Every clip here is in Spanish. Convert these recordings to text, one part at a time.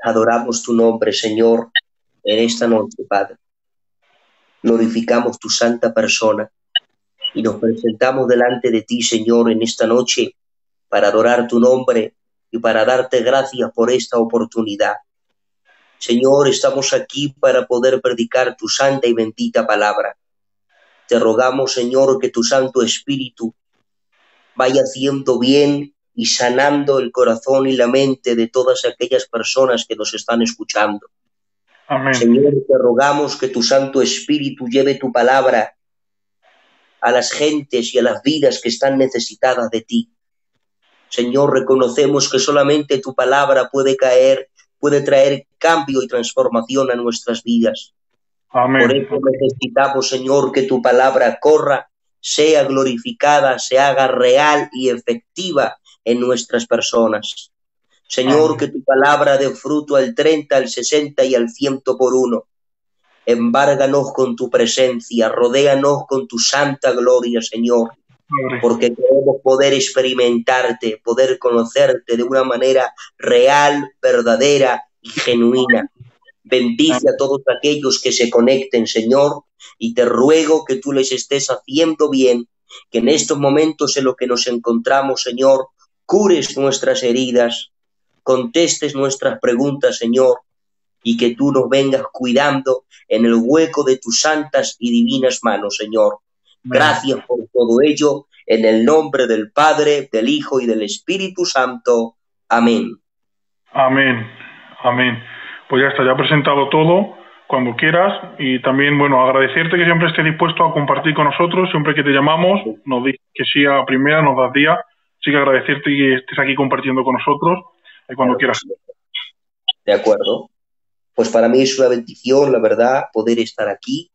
Adoramos tu nombre, Señor, en esta noche, Padre. Glorificamos tu santa persona y nos presentamos delante de ti, Señor, en esta noche para adorar tu nombre y para darte gracias por esta oportunidad. Señor, estamos aquí para poder predicar tu santa y bendita palabra. Te rogamos, Señor, que tu Santo Espíritu vaya haciendo bien y sanando el corazón y la mente de todas aquellas personas que nos están escuchando. Amén. Señor, te rogamos que tu Santo Espíritu lleve tu palabra a las gentes y a las vidas que están necesitadas de ti. Señor, reconocemos que solamente tu palabra puede traer cambio y transformación a nuestras vidas. Amén. Por eso necesitamos, Señor, que tu palabra corra, sea glorificada, se haga real y efectiva en nuestras personas. Señor, Amén. que tu palabra dé fruto al 30, al 60 y al 100 por uno. Embárganos con tu presencia, rodéanos con tu santa gloria, Señor, porque queremos poder experimentarte, poder conocerte de una manera real, verdadera y genuina. Bendice a todos aquellos que se conecten, Señor, y te ruego que tú les estés haciendo bien, que en estos momentos en los que nos encontramos, Señor, cures nuestras heridas, contestes nuestras preguntas, Señor, y que tú nos vengas cuidando en el hueco de tus santas y divinas manos, Señor. Gracias por todo ello, en el nombre del Padre, del Hijo y del Espíritu Santo. Amén. Amén. Amén. Pues ya está, ya presentado todo, cuando quieras, y también, bueno, agradecerte que siempre estés dispuesto a compartir con nosotros, siempre que te llamamos, nos dices que sí a la primera, nos das día, así que agradecerte que estés aquí compartiendo con nosotros, cuando quieras. De acuerdo. Pues para mí es una bendición, la verdad, poder estar aquí,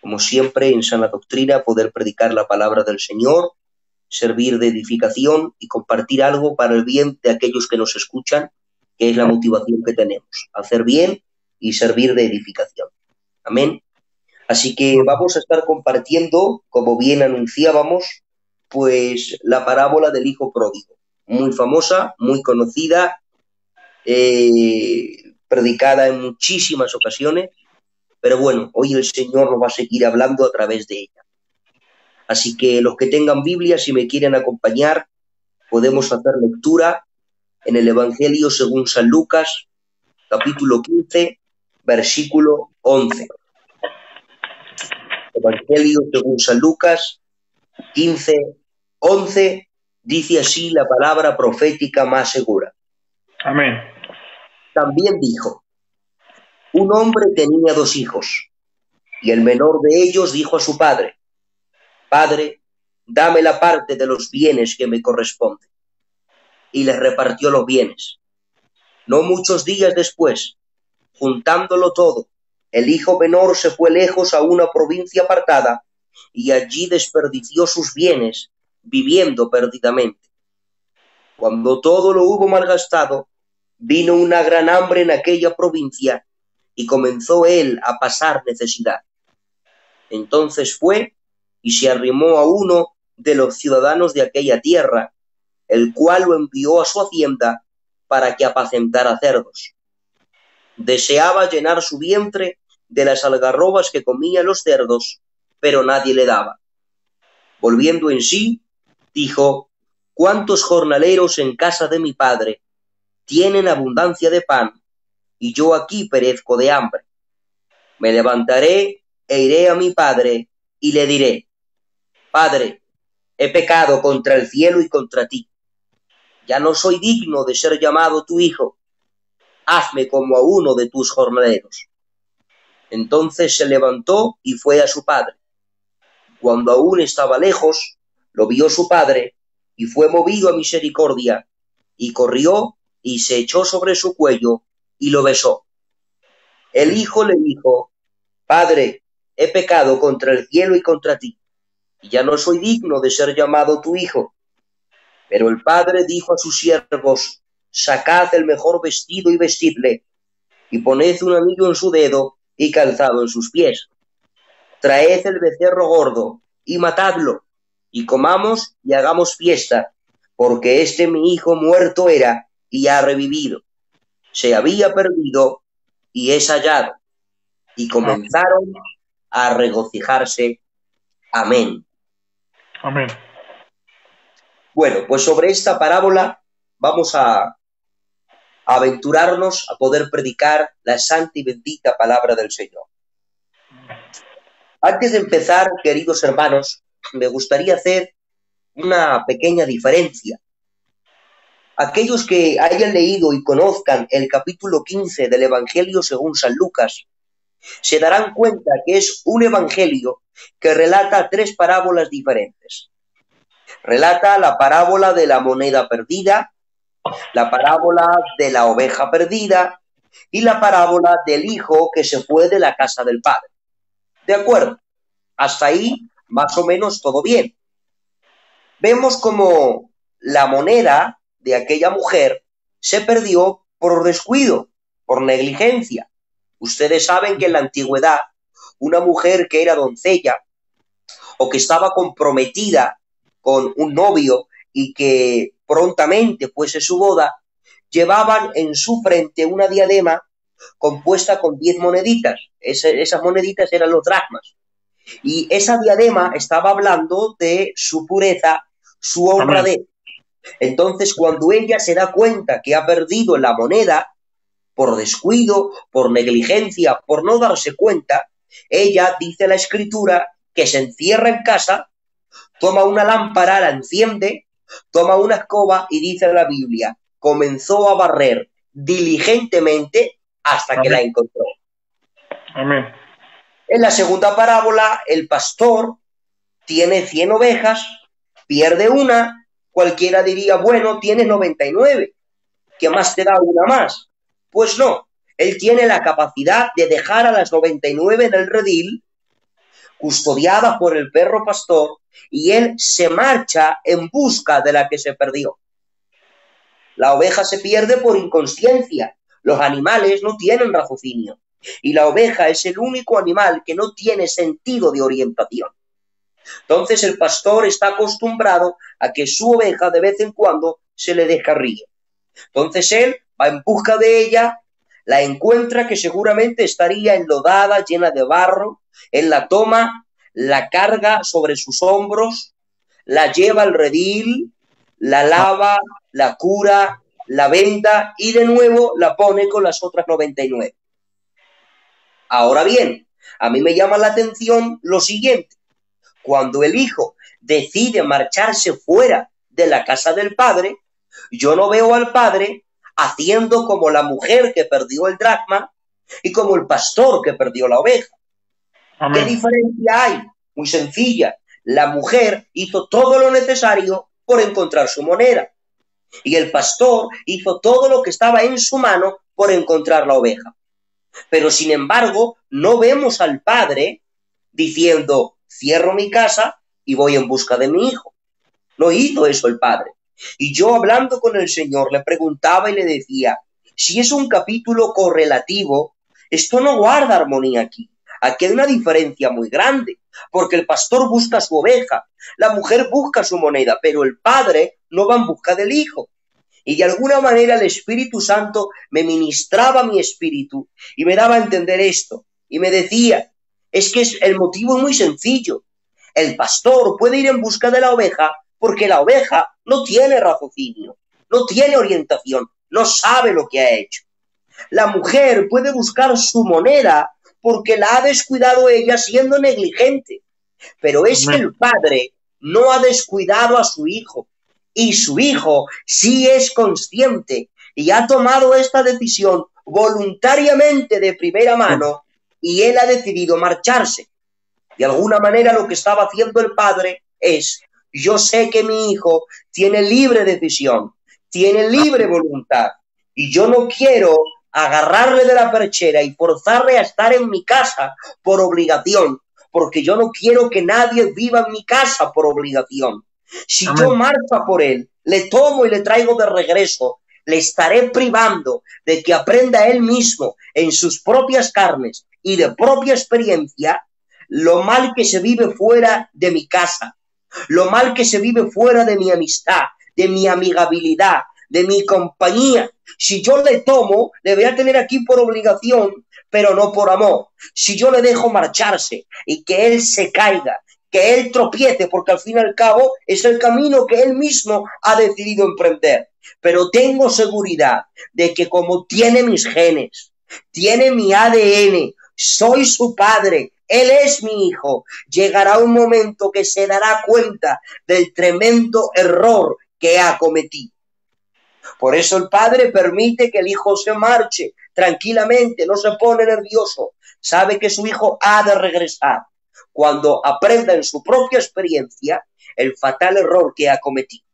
como siempre, en sana doctrina, poder predicar la palabra del Señor, servir de edificación y compartir algo para el bien de aquellos que nos escuchan, que es la motivación que tenemos, hacer bien y servir de edificación. Amén. Así que vamos a estar compartiendo, como bien anunciábamos, pues la parábola del hijo pródigo, muy famosa, muy conocida, predicada en muchísimas ocasiones, pero bueno, hoy el Señor nos va a seguir hablando a través de ella. Así que los que tengan Biblia, si me quieren acompañar, podemos hacer lectura en el Evangelio según San Lucas, capítulo 15, versículo 11. Evangelio según San Lucas 15, 11, dice así la palabra profética más segura. Amén. También dijo: un hombre tenía 2 hijos, y el menor de ellos dijo a su padre: Padre, dame la parte de los bienes que me corresponde. Y les repartió los bienes. No muchos días después, juntándolo todo, el hijo menor se fue lejos a una provincia apartada y allí desperdició sus bienes, viviendo perdidamente. Cuando todo lo hubo malgastado, vino una gran hambre en aquella provincia y comenzó él a pasar necesidad. Entonces fue y se arrimó a uno de los ciudadanos de aquella tierra, el cual lo envió a su hacienda para que apacentara cerdos. Deseaba llenar su vientre de las algarrobas que comían los cerdos, pero nadie le daba. Volviendo en sí, dijo: ¿cuántos jornaleros en casa de mi padre tienen abundancia de pan, y yo aquí perezco de hambre? Me levantaré e iré a mi padre, y le diré: Padre, he pecado contra el cielo y contra ti. Ya no soy digno de ser llamado tu hijo. Hazme como a uno de tus jornaleros. Entonces se levantó y fue a su padre. Cuando aún estaba lejos, lo vio su padre, y fue movido a misericordia, y corrió y se echó sobre su cuello, y lo besó. El hijo le dijo: Padre, he pecado contra el cielo y contra ti, y ya no soy digno de ser llamado tu hijo. Pero el padre dijo a sus siervos: sacad el mejor vestido y vestidle, y poned un anillo en su dedo y calzado en sus pies. Traed el becerro gordo y matadlo, y comamos y hagamos fiesta, porque mi hijo muerto era y ha revivido. se había perdido y es hallado. Y comenzaron a regocijarse. Amén. Amén. Bueno, pues sobre esta parábola vamos a aventurarnos a poder predicar la santa y bendita palabra del Señor. Antes de empezar, queridos hermanos, me gustaría hacer una pequeña diferencia. Aquellos que hayan leído y conozcan el capítulo 15 del Evangelio según San Lucas, se darán cuenta que es un evangelio que relata tres parábolas diferentes. Relata la parábola de la moneda perdida, la parábola de la oveja perdida y la parábola del hijo que se fue de la casa del padre. De acuerdo, hasta ahí más o menos todo bien. Vemos como la moneda de aquella mujer se perdió por descuido, por negligencia. Ustedes saben que en la antigüedad una mujer que era doncella o que estaba comprometida con un novio y que prontamente fuese su boda, llevaban en su frente una diadema compuesta con 10 moneditas. Esas moneditas eran los dracmas. Y esa diadema estaba hablando de su pureza, su honradez. Entonces, cuando ella se da cuenta que ha perdido la moneda, por descuido, por negligencia, por no darse cuenta, ella, dice la Escritura, que se encierra en casa, toma una lámpara, la enciende, toma una escoba y dice la Biblia, comenzó a barrer diligentemente hasta que la encontró. Amén. En la segunda parábola, el pastor tiene 100 ovejas, pierde una, cualquiera diría, bueno, tienes 99, ¿qué más te da una más? Pues no, él tiene la capacidad de dejar a las 99 en el redil, custodiadas por el perro pastor, y él se marcha en busca de la que se perdió. La oveja se pierde por inconsciencia. Los animales no tienen raciocinio. Y la oveja es el único animal que no tiene sentido de orientación. Entonces el pastor está acostumbrado a que su oveja de vez en cuando se le descarríe. Entonces él va en busca de ella, la encuentra que seguramente estaría enlodada, llena de barro, él la toma, la carga sobre sus hombros, la lleva al redil, la lava, la cura, la venda y de nuevo la pone con las otras 99. Ahora bien, a mí me llama la atención lo siguiente. Cuando el hijo decide marcharse fuera de la casa del padre, yo no veo al padre haciendo como la mujer que perdió el dracma y como el pastor que perdió la oveja. Amén. ¿Qué diferencia hay? Muy sencilla. La mujer hizo todo lo necesario por encontrar su moneda y el pastor hizo todo lo que estaba en su mano por encontrar la oveja. Pero sin embargo, no vemos al padre diciendo, cierro mi casa y voy en busca de mi hijo. No hizo eso el padre. Y yo hablando con el Señor le preguntaba y le decía, si es un capítulo correlativo, esto no guarda armonía aquí. Aquí hay una diferencia muy grande, porque el pastor busca su oveja, la mujer busca su moneda, pero el padre no va en busca del hijo. Y de alguna manera el Espíritu Santo me ministraba mi espíritu y me daba a entender esto. Y me decía, es que el motivo es muy sencillo. El pastor puede ir en busca de la oveja porque la oveja no tiene raciocinio, no tiene orientación, no sabe lo que ha hecho. La mujer puede buscar su moneda porque la ha descuidado ella siendo negligente. Pero es que el padre no ha descuidado a su hijo. Y su hijo sí es consciente y ha tomado esta decisión voluntariamente de primera mano y él ha decidido marcharse. De alguna manera lo que estaba haciendo el padre es, yo sé que mi hijo tiene libre decisión, tiene libre voluntad y yo no quiero agarrarle de la perchera y forzarle a estar en mi casa por obligación, porque yo no quiero que nadie viva en mi casa por obligación. Si yo marcho por él, le tomo y le traigo de regreso, le estaré privando de que aprenda él mismo en sus propias carnes y de propia experiencia lo mal que se vive fuera de mi casa, lo mal que se vive fuera de mi amistad, de mi amigabilidad, de mi compañía. Si yo le tomo, le voy a tener aquí por obligación, pero no por amor. Si yo le dejo marcharse y que él se caiga, que él tropiece, porque al fin y al cabo es el camino que él mismo ha decidido emprender. Pero tengo seguridad de que como tiene mis genes, tiene mi ADN, soy su padre, él es mi hijo, llegará un momento que se dará cuenta del tremendo error que ha cometido. Por eso el padre permite que el hijo se marche tranquilamente, no se pone nervioso, sabe que su hijo ha de regresar cuando aprenda en su propia experiencia el fatal error que ha cometido.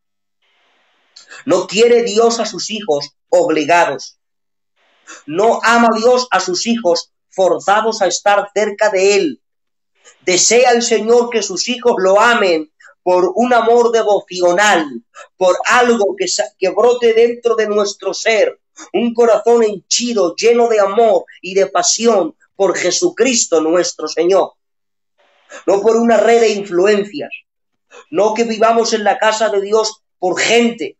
No quiere Dios a sus hijos obligados. No ama Dios a sus hijos forzados a estar cerca de él. Desea el Señor que sus hijos lo amen por un amor devocional, por algo que brote dentro de nuestro ser, un corazón henchido, lleno de amor y de pasión por Jesucristo nuestro Señor. No por una red de influencias, no que vivamos en la casa de Dios por gente,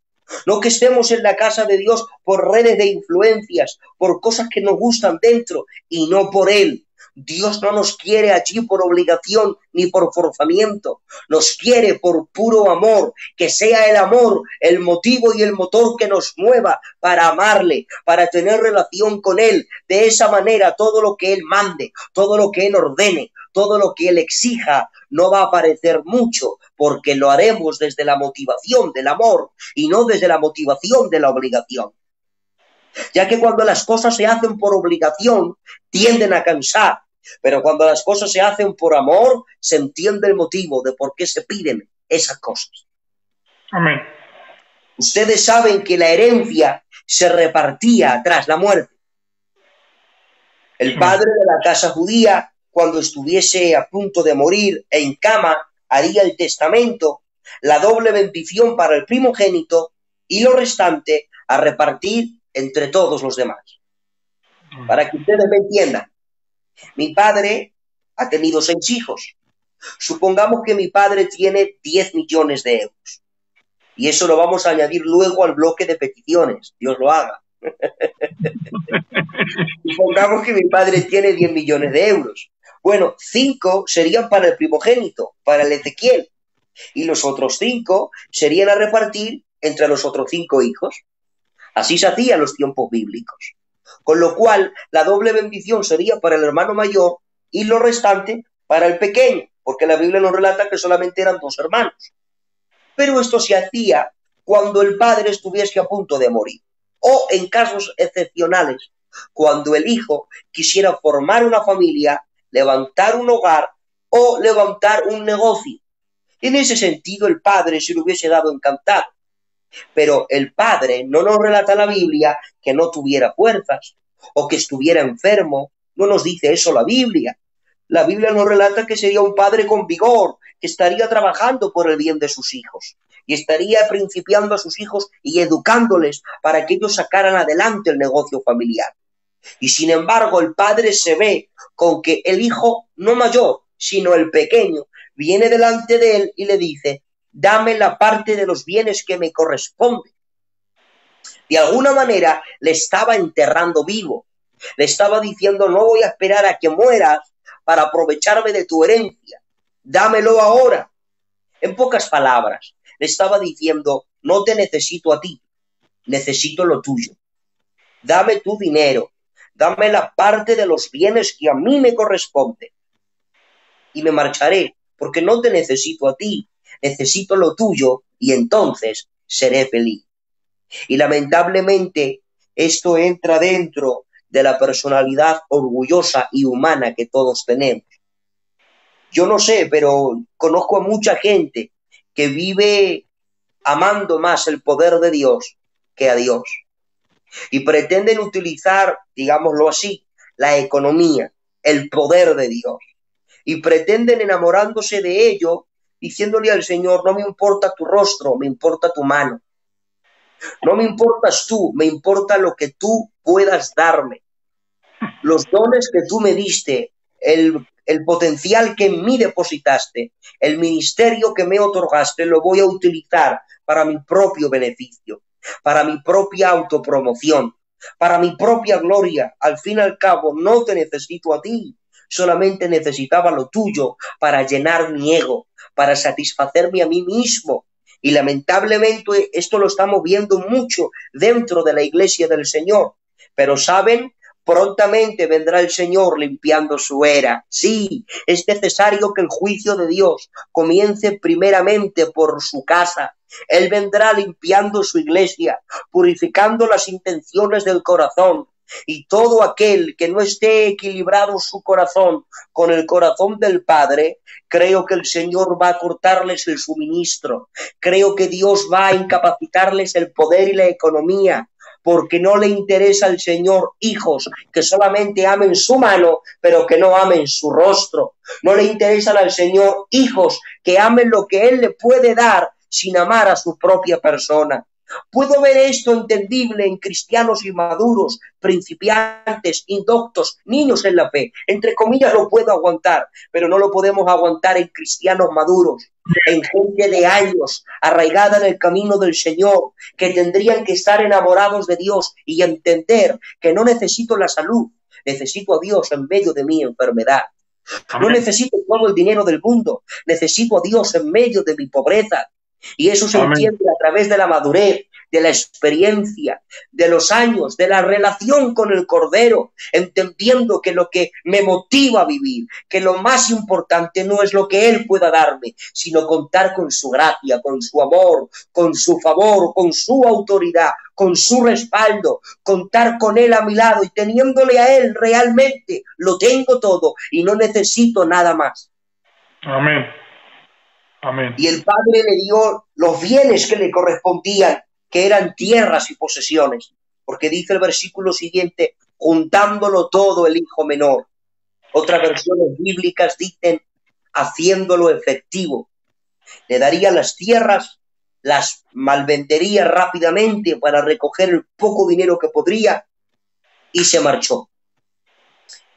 no que estemos en la casa de Dios por redes de influencias, por cosas que nos gustan dentro y no por Él. Dios no nos quiere allí por obligación ni por forzamiento, nos quiere por puro amor, que sea el amor el motivo y el motor que nos mueva para amarle, para tener relación con Él. De esa manera todo lo que Él mande, todo lo que Él ordene, todo lo que Él exija no va a parecer mucho, porque lo haremos desde la motivación del amor y no desde la motivación de la obligación. Ya que cuando las cosas se hacen por obligación, tienden a cansar, pero cuando las cosas se hacen por amor, se entiende el motivo de por qué se piden esas cosas. Amén. Ustedes saben que la herencia se repartía tras la muerte. El padre de la casa judía, cuando estuviese a punto de morir en cama, haría el testamento, la doble bendición para el primogénito y lo restante a repartir entre todos los demás. Para que ustedes me entiendan, mi padre ha tenido 6 hijos. Supongamos que mi padre tiene 10 millones de euros. Y eso lo vamos a añadir luego al bloque de peticiones. Dios lo haga. Supongamos que mi padre tiene 10 millones de euros. Bueno, 5 serían para el primogénito, para el Ezequiel. Y los otros 5 serían a repartir entre los otros 5 hijos. Así se hacía en los tiempos bíblicos. Con lo cual, la doble bendición sería para el hermano mayor y lo restante para el pequeño, porque la Biblia nos relata que solamente eran 2 hermanos. Pero esto se hacía cuando el padre estuviese a punto de morir, o en casos excepcionales, cuando el hijo quisiera formar una familia, levantar un hogar o levantar un negocio. En ese sentido, el padre se lo hubiese dado encantado. Pero el padre no nos relata la Biblia que no tuviera fuerzas o que estuviera enfermo. No nos dice eso la Biblia. La Biblia nos relata que sería un padre con vigor, que estaría trabajando por el bien de sus hijos y estaría principiando a sus hijos y educándoles para que ellos sacaran adelante el negocio familiar. Y sin embargo, el padre se ve con que el hijo no mayor, sino el pequeño, viene delante de él y le dice: dame la parte de los bienes que me corresponde. De alguna manera le estaba enterrando vivo. Le estaba diciendo: no voy a esperar a que mueras para aprovecharme de tu herencia. Dámelo ahora. En pocas palabras, le estaba diciendo: no te necesito a ti, necesito lo tuyo. Dame tu dinero, dame la parte de los bienes que a mí me corresponde. Y me marcharé, porque no te necesito a ti, necesito lo tuyo y entonces seré feliz. Y lamentablemente esto entra dentro de la personalidad orgullosa y humana que todos tenemos. Yo no sé, pero conozco a mucha gente que vive amando más el poder de Dios que a Dios. Y pretenden utilizar, digámoslo así, la economía, el poder de Dios. Y pretenden enamorándose de ello, diciéndole al Señor: no me importa tu rostro, me importa tu mano. No me importas tú, me importa lo que tú puedas darme. Los dones que tú me diste, el potencial que en mí depositaste, el ministerio que me otorgaste, lo voy a utilizar para mi propio beneficio. para mi propia autopromoción, para mi propia gloria. Al fin y al cabo, no te necesito a ti, solamente necesitaba lo tuyo para llenar mi ego, para satisfacerme a mí mismo. Y lamentablemente esto lo estamos viendo mucho dentro de la iglesia del Señor. Pero ¿saben? Prontamente vendrá el Señor limpiando su era. Sí, es necesario que el juicio de Dios comience primeramente por su casa. Él vendrá limpiando su iglesia, purificando las intenciones del corazón. Y todo aquel que no esté equilibrado su corazón con el corazón del Padre, creo que el Señor va a cortarles el suministro. Creo que Dios va a incapacitarles el poder y la economía, porque no le interesa al Señor hijos que solamente amen su mano, pero que no amen su rostro. No le interesan al Señor hijos que amen lo que Él le puede dar sin amar a su propia persona. Puedo ver esto entendible en cristianos inmaduros, principiantes, indoctos, niños en la fe. Entre comillas lo puedo aguantar, pero no lo podemos aguantar en cristianos maduros, en gente de años, arraigada en el camino del Señor, que tendrían que estar enamorados de Dios y entender que no necesito la salud, necesito a Dios en medio de mi enfermedad. No necesito todo el dinero del mundo, necesito a Dios en medio de mi pobreza. Y eso se entiende a través de la madurez, de la experiencia, de los años, de la relación con el Cordero, entendiendo que lo que me motiva a vivir, que lo más importante no es lo que Él pueda darme, sino contar con su gracia, con su amor, con su favor, con su autoridad, con su respaldo, contar con Él a mi lado y teniéndole a Él realmente, lo tengo todo y no necesito nada más. Amén. Amén. Y el Padre le dio los bienes que le correspondían, que eran tierras y posesiones, porque dice el versículo siguiente, juntándolo todo el hijo menor. Otras versiones bíblicas dicen, haciéndolo efectivo. Le daría las tierras, las malvendería rápidamente para recoger el poco dinero que podría y se marchó.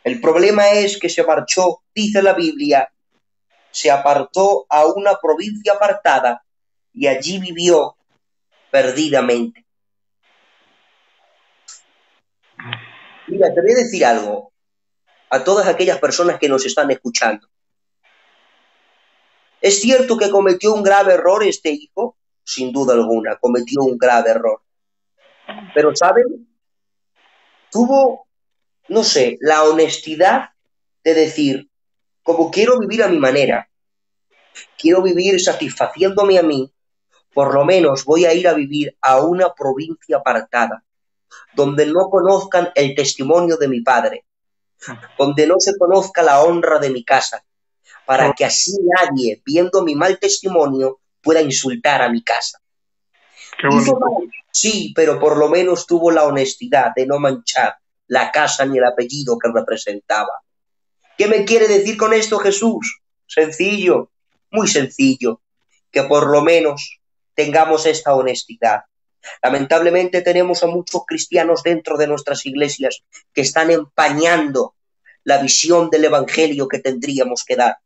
El problema es que se marchó, dice la Biblia, se apartó a una provincia apartada y allí vivió perdidamente. Mira, te voy a decir algo a todas aquellas personas que nos están escuchando. ¿Es cierto que cometió un grave error este hijo? Sin duda alguna, cometió un grave error. Pero, ¿saben? Tuvo, no sé, la honestidad de decir, como quiero vivir a mi manera, quiero vivir satisfaciéndome a mí, por lo menos voy a ir a vivir a una provincia apartada, donde no conozcan el testimonio de mi padre, donde no se conozca la honra de mi casa, para que así nadie, viendo mi mal testimonio, pueda insultar a mi casa. Hizo mal, sí, pero por lo menos tuvo la honestidad de no manchar la casa ni el apellido que representaba. ¿Qué me quiere decir con esto Jesús? Sencillo, muy sencillo, que por lo menos tengamos esta honestidad. Lamentablemente tenemos a muchos cristianos dentro de nuestras iglesias que están empañando la visión del evangelio que tendríamos que dar.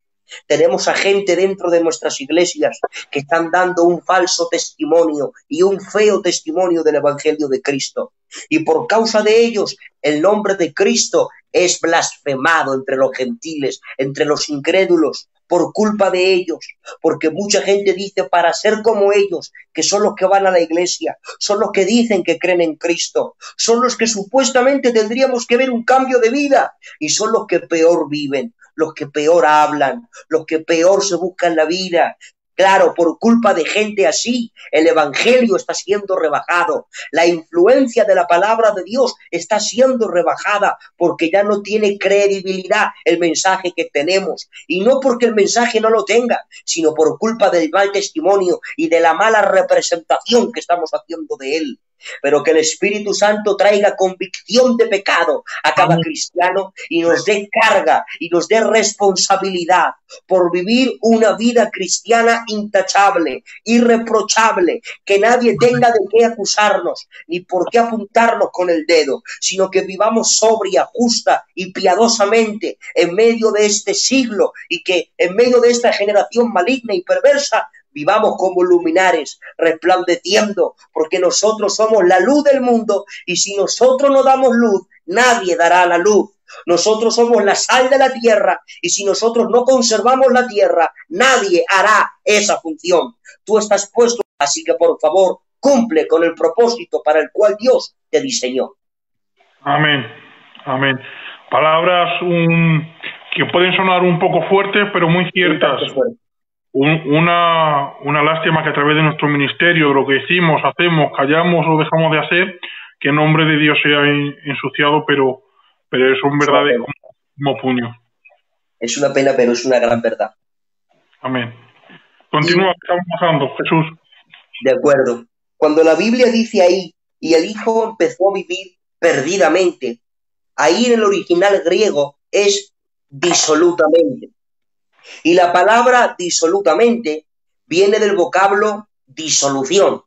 Tenemos a gente dentro de nuestras iglesias que están dando un falso testimonio y un feo testimonio del evangelio de Cristo. Y por causa de ellos, el nombre de Cristo es blasfemado entre los gentiles, entre los incrédulos, por culpa de ellos, porque mucha gente dice para ser como ellos, que son los que van a la iglesia, son los que dicen que creen en Cristo, son los que supuestamente tendríamos que ver un cambio de vida y son los que peor viven, los que peor hablan, los que peor se buscan la vida. Claro, por culpa de gente así, el evangelio está siendo rebajado. La influencia de la palabra de Dios está siendo rebajada porque ya no tiene credibilidad el mensaje que tenemos. Y no porque el mensaje no lo tenga, sino por culpa del mal testimonio y de la mala representación que estamos haciendo de él. Pero que el Espíritu Santo traiga convicción de pecado a cada cristiano y nos dé carga y nos dé responsabilidad por vivir una vida cristiana intachable, irreprochable, que nadie tenga de qué acusarnos ni por qué apuntarnos con el dedo, sino que vivamos sobria, justa y piadosamente en medio de este siglo y que en medio de esta generación maligna y perversa vivamos como luminares, resplandeciendo, porque nosotros somos la luz del mundo y si nosotros no damos luz, nadie dará la luz. Nosotros somos la sal de la tierra y si nosotros no conservamos la tierra, nadie hará esa función. Tú estás puesto, así que por favor, cumple con el propósito para el cual Dios te diseñó. Amén, amén. Palabras que pueden sonar un poco fuertes, pero muy ciertas. Una lástima que a través de nuestro ministerio, lo que decimos, hacemos, callamos o dejamos de hacer, que el nombre de Dios sea ensuciado, pero son verdades como puño. Es una pena, pero es una gran verdad. Amén. Continúa, estamos pasando, Jesús. De acuerdo. Cuando la Biblia dice ahí, y el hijo empezó a vivir perdidamente, ahí en el original griego es disolutamente. Y la palabra disolutamente viene del vocablo disolución.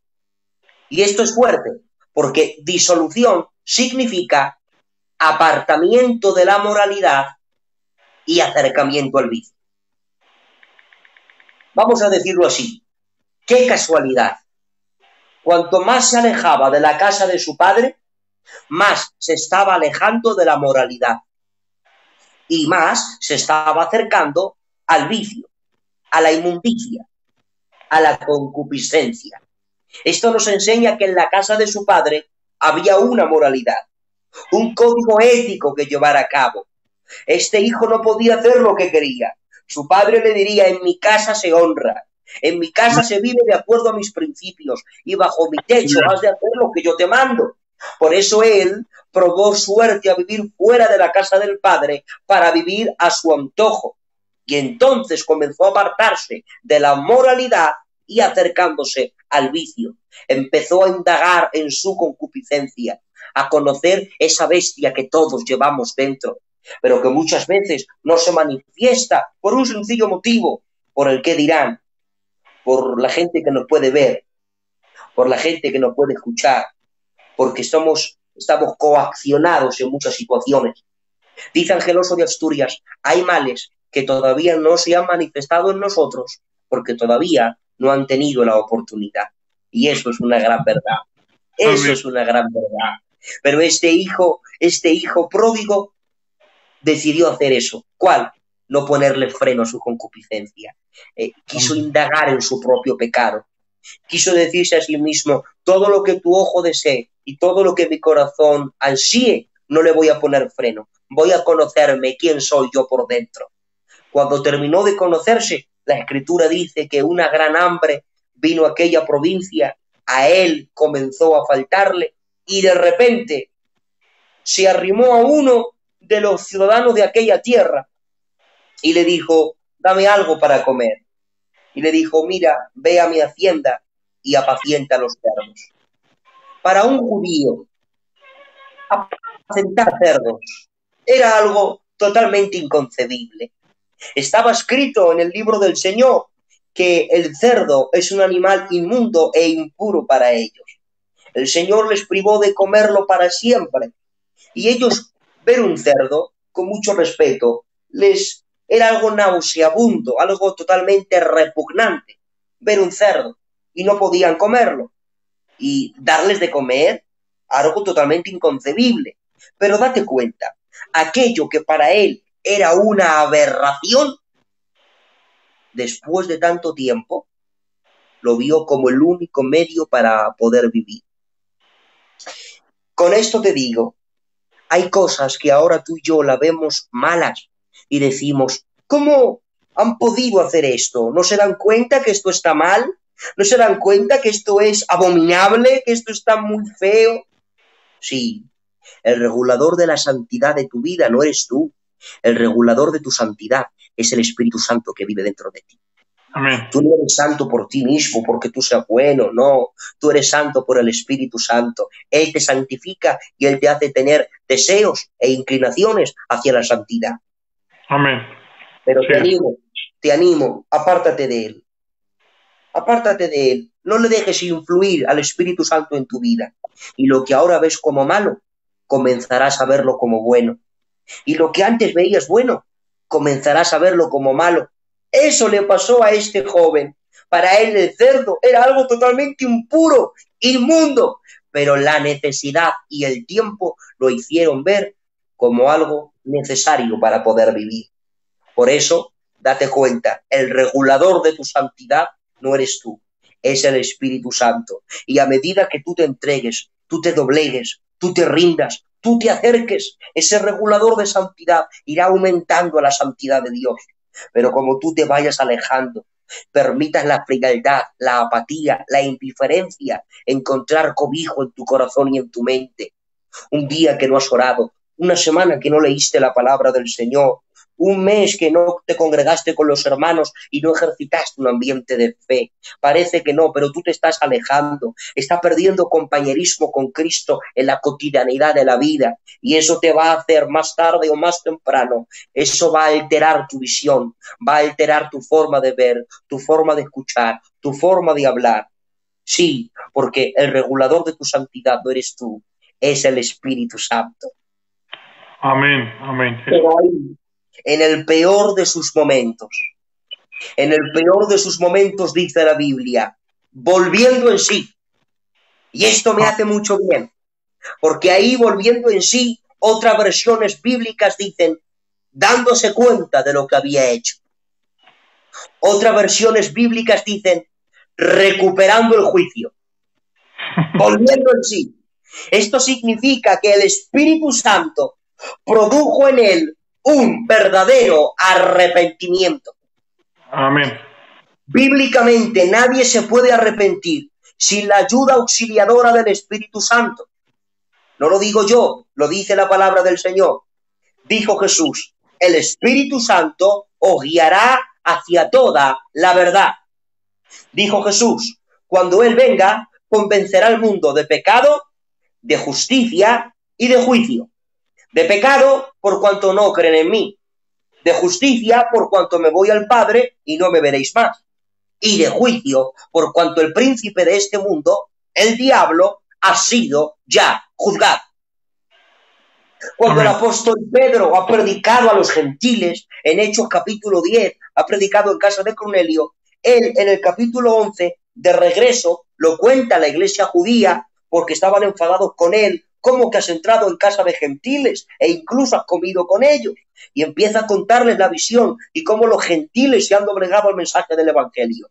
Y esto es fuerte, porque disolución significa apartamiento de la moralidad y acercamiento al vicio. Vamos a decirlo así. ¡Qué casualidad! Cuanto más se alejaba de la casa de su padre, más se estaba alejando de la moralidad y más se estaba acercando al vicio, a la inmundicia, a la concupiscencia. Esto nos enseña que en la casa de su padre había una moralidad, un código ético que llevar a cabo. Este hijo no podía hacer lo que quería. Su padre le diría, en mi casa se honra, en mi casa se vive de acuerdo a mis principios y bajo mi techo has de hacer lo que yo te mando. Por eso él probó suerte a vivir fuera de la casa del padre para vivir a su antojo. Y entonces comenzó a apartarse de la moralidad y acercándose al vicio. Empezó a indagar en su concupiscencia, a conocer esa bestia que todos llevamos dentro, pero que muchas veces no se manifiesta por un sencillo motivo, por el que dirán, por la gente que nos puede ver, por la gente que nos puede escuchar, porque estamos coaccionados en muchas situaciones. Dice Angeloso de Asturias, hay males que todavía no se han manifestado en nosotros porque todavía no han tenido la oportunidad. Y eso es una gran verdad. Eso es una gran verdad. Pero este hijo pródigo decidió hacer eso. ¿Cuál? No ponerle freno a su concupiscencia. Quiso indagar en su propio pecado. Quiso decirse a sí mismo, todo lo que tu ojo desee y todo lo que mi corazón ansíe, no le voy a poner freno. Voy a conocerme quién soy yo por dentro. Cuando terminó de conocerse, la Escritura dice que una gran hambre vino a aquella provincia, a él comenzó a faltarle y de repente se arrimó a uno de los ciudadanos de aquella tierra y le dijo, dame algo para comer. Y le dijo, mira, ve a mi hacienda y apacienta los cerdos. Para un judío, apacentar cerdos era algo totalmente inconcebible. Estaba escrito en el libro del Señor que el cerdo es un animal inmundo e impuro para ellos. El Señor les privó de comerlo para siempre. Y ellos, ver un cerdo, con mucho respeto, les era algo nauseabundo, algo totalmente repugnante, ver un cerdo, y no podían comerlo. Y darles de comer, algo totalmente inconcebible. Pero date cuenta, aquello que para él era una aberración, después de tanto tiempo, lo vio como el único medio para poder vivir. Con esto te digo, hay cosas que ahora tú y yo la vemos malas y decimos, ¿cómo han podido hacer esto? ¿No se dan cuenta que esto está mal? ¿No se dan cuenta que esto es abominable? ¿Que esto está muy feo? Sí, el regulador de la santidad de tu vida no eres tú. El regulador de tu santidad es el Espíritu Santo que vive dentro de ti. Amén. Tú no eres santo por ti mismo, porque tú seas bueno, no. Tú eres santo por el Espíritu Santo. Él te santifica y Él te hace tener deseos e inclinaciones hacia la santidad. Amén. Pero Sí. te animo, apártate de Él. Apártate de Él. No le dejes influir al Espíritu Santo en tu vida. Y lo que ahora ves como malo, comenzarás a verlo como bueno. Y lo que antes veías bueno, comenzarás a verlo como malo. Eso le pasó a este joven. Para él el cerdo era algo totalmente impuro, inmundo, pero la necesidad y el tiempo lo hicieron ver como algo necesario para poder vivir. Por eso, date cuenta, el regulador de tu santidad no eres tú, es el Espíritu Santo. Y a medida que tú te entregues, tú te doblegues, tú te rindas, tú te acerques, ese regulador de santidad irá aumentando a la santidad de Dios. Pero como tú te vayas alejando, permitas la frialdad, la apatía, la indiferencia, encontrar cobijo en tu corazón y en tu mente. Un día que no has orado, una semana que no leíste la palabra del Señor, un mes que no te congregaste con los hermanos y no ejercitaste un ambiente de fe. Parece que no, pero tú te estás alejando, estás perdiendo compañerismo con Cristo en la cotidianidad de la vida, y eso te va a hacer más tarde o más temprano, eso va a alterar tu visión, va a alterar tu forma de ver, tu forma de escuchar, tu forma de hablar. Sí, porque el regulador de tu santidad no eres tú, es el Espíritu Santo. Amén, amén. Pero ahí, en el peor de sus momentos, dice la Biblia, volviendo en sí. Y esto me hace mucho bien, porque ahí, volviendo en sí, otras versiones bíblicas dicen, dándose cuenta de lo que había hecho. Otras versiones bíblicas dicen, recuperando el juicio, volviendo en sí. Esto significa que el Espíritu Santo produjo en él un verdadero arrepentimiento. Amén. Bíblicamente nadie se puede arrepentir sin la ayuda auxiliadora del Espíritu Santo. No lo digo yo, lo dice la palabra del Señor. Dijo Jesús, el Espíritu Santo os guiará hacia toda la verdad. Dijo Jesús, cuando Él venga, convencerá al mundo de pecado, de justicia y de juicio. De pecado, por cuanto no creen en mí. De justicia, por cuanto me voy al Padre y no me veréis más. Y de juicio, por cuanto el príncipe de este mundo, el diablo, ha sido ya juzgado. Cuando el apóstol Pedro ha predicado a los gentiles, en Hechos capítulo 10, ha predicado en casa de Cornelio, él en el capítulo 11, de regreso, lo cuenta a la iglesia judía, porque estaban enfadados con él, cómo que has entrado en casa de gentiles e incluso has comido con ellos. Y empieza a contarles la visión y cómo los gentiles se han doblegado al mensaje del evangelio.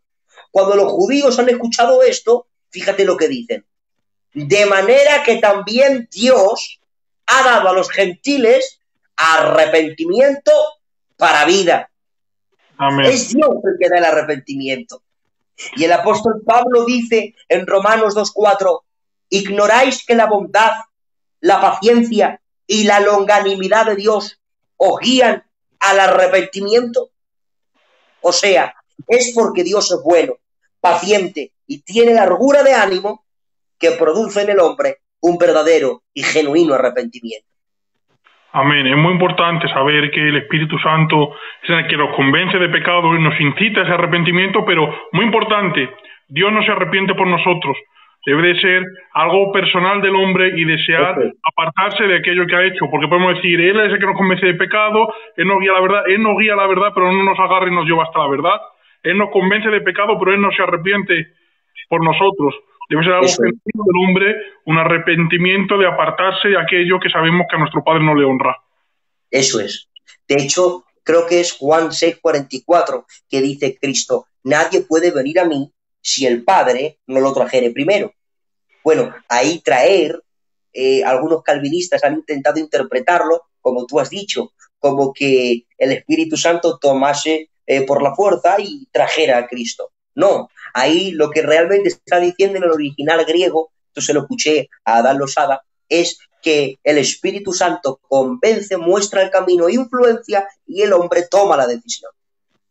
Cuando los judíos han escuchado esto, fíjate lo que dicen. De manera que también Dios ha dado a los gentiles arrepentimiento para vida. Amén. Es Dios el que da el arrepentimiento. Y el apóstol Pablo dice en Romanos 2:4, ¿ignoráis que la bondad, la paciencia y la longanimidad de Dios os guían al arrepentimiento? O sea, es porque Dios es bueno, paciente y tiene largura de ánimo que produce en el hombre un verdadero y genuino arrepentimiento. Amén. Es muy importante saber que el Espíritu Santo es el que nos convence de pecado y nos incita a ese arrepentimiento, pero muy importante, Dios no se arrepiente por nosotros. Debe de ser algo personal del hombre y desear apartarse de aquello que ha hecho, porque podemos decir, Él es el que nos convence de pecado, Él nos guía a la verdad, pero no nos agarra y nos lleva hasta la verdad. Él nos convence de pecado, pero Él no se arrepiente por nosotros. Debe ser algo genuino del hombre, un arrepentimiento de apartarse de aquello que sabemos que a nuestro Padre no le honra. Eso es. De hecho, creo que es Juan 6:44 que dice Cristo, nadie puede venir a mí si el Padre no lo trajere primero. Bueno, ahí traer, algunos calvinistas han intentado interpretarlo, como tú has dicho, como que el Espíritu Santo tomase por la fuerza y trajera a Cristo. No, ahí lo que realmente está diciendo en el original griego, esto se lo escuché a Adán Losada, es que el Espíritu Santo convence, muestra el camino e influencia y el hombre toma la decisión.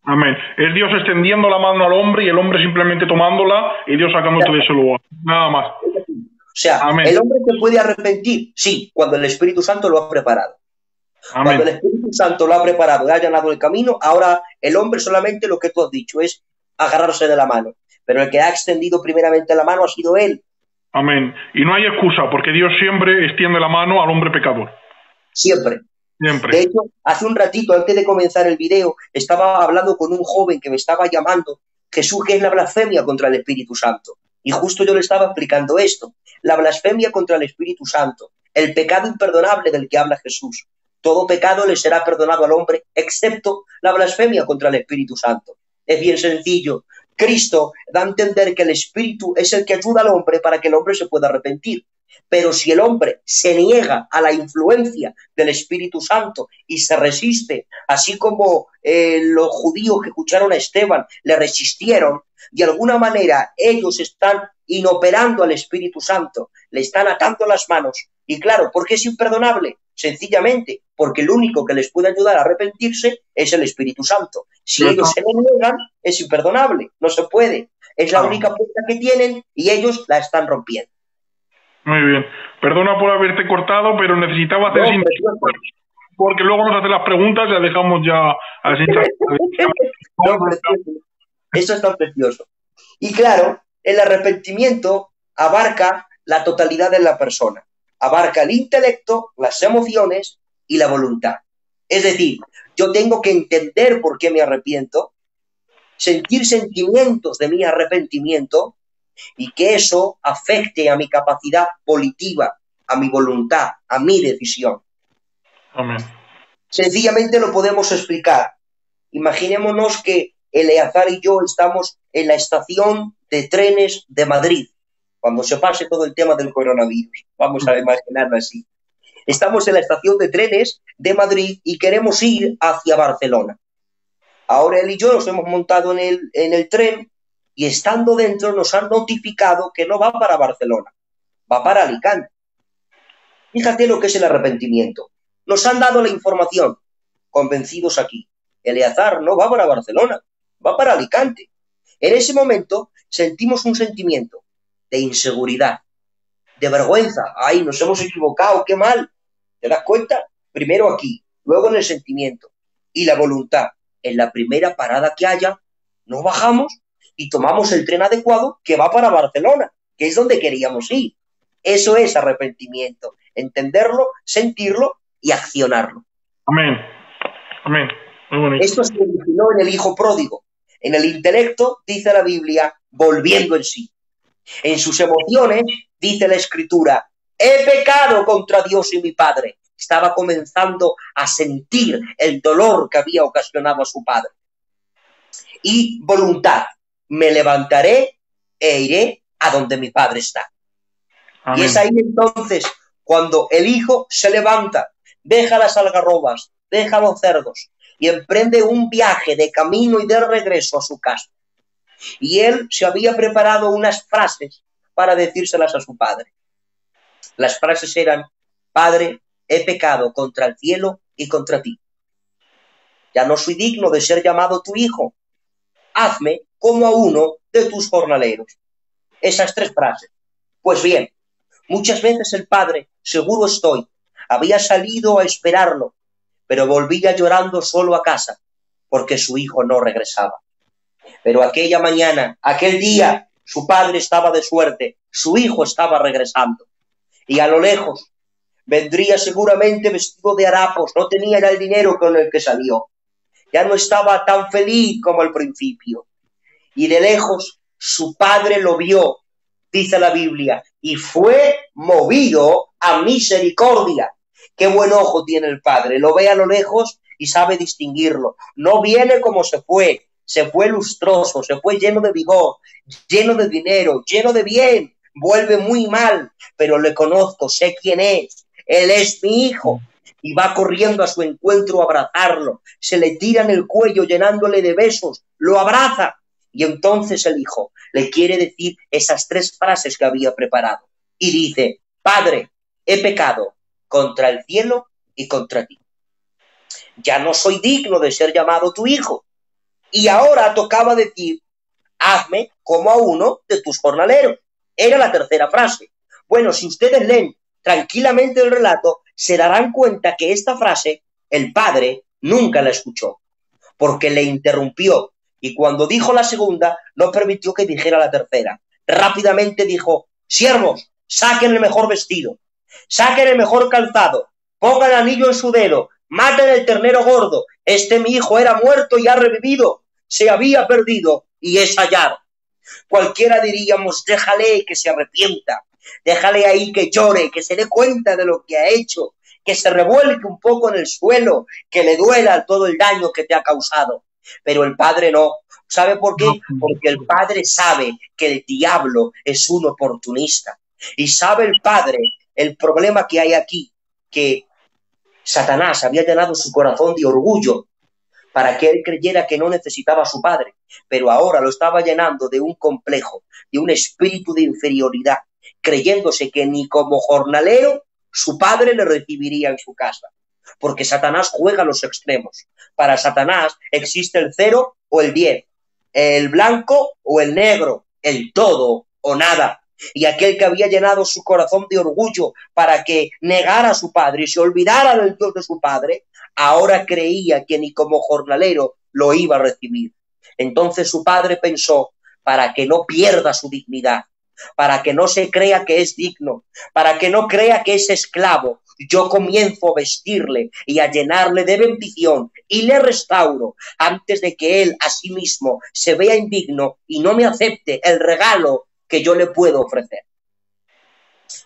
Amén. Es Dios extendiendo la mano al hombre y el hombre simplemente tomándola y Dios sacándote de ese lugar. Nada más. O sea, amén. El hombre se puede arrepentir, sí, cuando el Espíritu Santo lo ha preparado. Amén. Cuando el Espíritu Santo lo ha preparado y ha allanado el camino, ahora el hombre solamente lo que tú has dicho es agarrarse de la mano. Pero el que ha extendido primeramente la mano ha sido él. Amén. Y no hay excusa, porque Dios siempre extiende la mano al hombre pecador. Siempre. Siempre. De hecho, hace un ratito, antes de comenzar el video, estaba hablando con un joven que me estaba llamando Jesús, ¿qué es la blasfemia contra el Espíritu Santo? Y justo yo le estaba explicando esto. La blasfemia contra el Espíritu Santo, el pecado imperdonable del que habla Jesús. Todo pecado le será perdonado al hombre, excepto la blasfemia contra el Espíritu Santo. Es bien sencillo. Cristo da a entender que el Espíritu es el que ayuda al hombre para que el hombre se pueda arrepentir. Pero si el hombre se niega a la influencia del Espíritu Santo y se resiste, así como los judíos que escucharon a Esteban le resistieron, de alguna manera ellos están inoperando al Espíritu Santo, le están atando las manos. Y claro, ¿por qué es imperdonable? Sencillamente, porque el único que les puede ayudar a arrepentirse es el Espíritu Santo. Si ellos se le niegan, es imperdonable, no se puede. Es la única puerta que tienen y ellos la están rompiendo. Muy bien. Perdona por haberte cortado, pero necesitaba hacer porque luego nos hacen las preguntas y las dejamos ya así. Eso es tan precioso. Y claro, el arrepentimiento abarca la totalidad de la persona. Abarca el intelecto, las emociones y la voluntad. Es decir, yo tengo que entender por qué me arrepiento, sentir sentimientos de mi arrepentimiento y que eso afecte a mi capacidad volitiva, a mi voluntad, a mi decisión. Amén. Sencillamente lo podemos explicar. Imaginémonos que Eleazar y yo estamos en la estación de trenes de Madrid, cuando se pase todo el tema del coronavirus. Vamos a imaginarlo así. Estamos en la estación de trenes de Madrid y queremos ir hacia Barcelona. Ahora él y yo nos hemos montado en el tren y estando dentro nos han notificado que no va para Barcelona, va para Alicante. Fíjate lo que es el arrepentimiento. Nos han dado la información, convencidos aquí. Eleazar no va para Barcelona, va para Alicante. En ese momento sentimos un sentimiento de inseguridad, de vergüenza. ¡Ay, nos hemos equivocado! ¡Qué mal! ¿Te das cuenta? Primero aquí, luego en el sentimiento. Y la voluntad. En la primera parada que haya, nos bajamos y tomamos el tren adecuado que va para Barcelona, que es donde queríamos ir. Eso es arrepentimiento. Entenderlo, sentirlo y accionarlo. Amén. Amén. Muy bonito. Esto se originó en el hijo pródigo. En el intelecto, dice la Biblia, volviendo en sí. En sus emociones, dice la Escritura, he pecado contra Dios y mi Padre. Estaba comenzando a sentir el dolor que había ocasionado a su padre. Y voluntad, me levantaré e iré a donde mi Padre está. Amén. Y es ahí entonces cuando el hijo se levanta, deja las algarrobas, deja los cerdos y emprende un viaje de camino y de regreso a su casa. Y él se había preparado unas frases para decírselas a su padre. Las frases eran, Padre, he pecado contra el cielo y contra ti. Ya no soy digno de ser llamado tu hijo. Hazme como a uno de tus jornaleros. Esas tres frases. Pues bien, muchas veces el padre, seguro estoy, había salido a esperarlo, pero volvía llorando solo a casa, porque su hijo no regresaba. Pero aquella mañana, aquel día, su padre estaba de suerte, su hijo estaba regresando. Y a lo lejos, vendría seguramente vestido de harapos, no tenía ya el dinero con el que salió. Ya no estaba tan feliz como al principio. Y de lejos, su padre lo vio, dice la Biblia, y fue movido a misericordia. Qué buen ojo tiene el padre, lo ve a lo lejos y sabe distinguirlo. No viene como se fue lustroso, se fue lleno de vigor, lleno de dinero, lleno de bien, vuelve muy mal, pero le conozco, sé quién es, él es mi hijo. Y va corriendo a su encuentro a abrazarlo, se le tira en el cuello llenándole de besos, lo abraza. Y entonces el hijo le quiere decir esas tres frases que había preparado. Y dice, Padre, he pecado contra el cielo y contra ti. Ya no soy digno de ser llamado tu hijo. Y ahora tocaba decir, hazme como a uno de tus jornaleros. Era la tercera frase. Bueno, si ustedes leen tranquilamente el relato, se darán cuenta que esta frase el padre nunca la escuchó, porque le interrumpió. Y cuando dijo la segunda, no permitió que dijera la tercera. Rápidamente dijo, siervos, saquen el mejor vestido, saquen el mejor calzado, pongan anillo en su dedo, maten el ternero gordo. Mi hijo era muerto y ha revivido, se había perdido y es hallado. Cualquiera diríamos, déjale que se arrepienta, déjale ahí que llore, que se dé cuenta de lo que ha hecho, que se revuelque un poco en el suelo, que le duela todo el daño que te ha causado. Pero el Padre no. ¿Sabe por qué? Porque el Padre sabe que el diablo es un oportunista. Y sabe el Padre el problema que hay aquí, que Satanás había llenado su corazón de orgullo para que él creyera que no necesitaba a su padre, pero ahora lo estaba llenando de un complejo, de un espíritu de inferioridad, creyéndose que ni como jornalero su padre le recibiría en su casa, porque Satanás juega a los extremos. Para Satanás existe el 0 o el 10, el blanco o el negro, el todo o nada. Y aquel que había llenado su corazón de orgullo para que negara a su padre y se olvidara del Dios de su padre, ahora creía que ni como jornalero lo iba a recibir. Entonces su padre pensó, para que no pierda su dignidad, para que no se crea que es digno, para que no crea que es esclavo, yo comienzo a vestirle y a llenarle de bendición y le restauro antes de que él a sí mismo se vea indigno y no me acepte el regalo que yo le puedo ofrecer.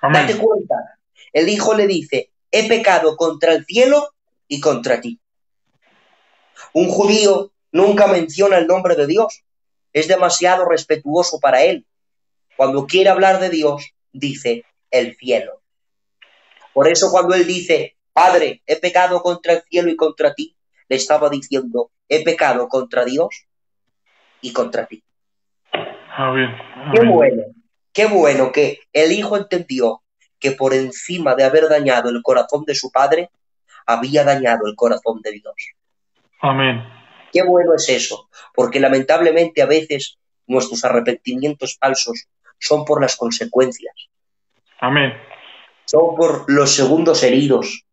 Amén. Date cuenta, el hijo le dice, he pecado contra el cielo y contra ti. Un judío nunca menciona el nombre de Dios, es demasiado respetuoso para él. Cuando quiere hablar de Dios, dice el cielo. Por eso cuando él dice, Padre, he pecado contra el cielo y contra ti, le estaba diciendo, he pecado contra Dios y contra ti. Amén. Qué bueno que el hijo entendió que por encima de haber dañado el corazón de su padre, había dañado el corazón de Dios. Amén. Qué bueno es eso, porque lamentablemente a veces nuestros arrepentimientos falsos son por las consecuencias. Amén. Son por los segundos heridos,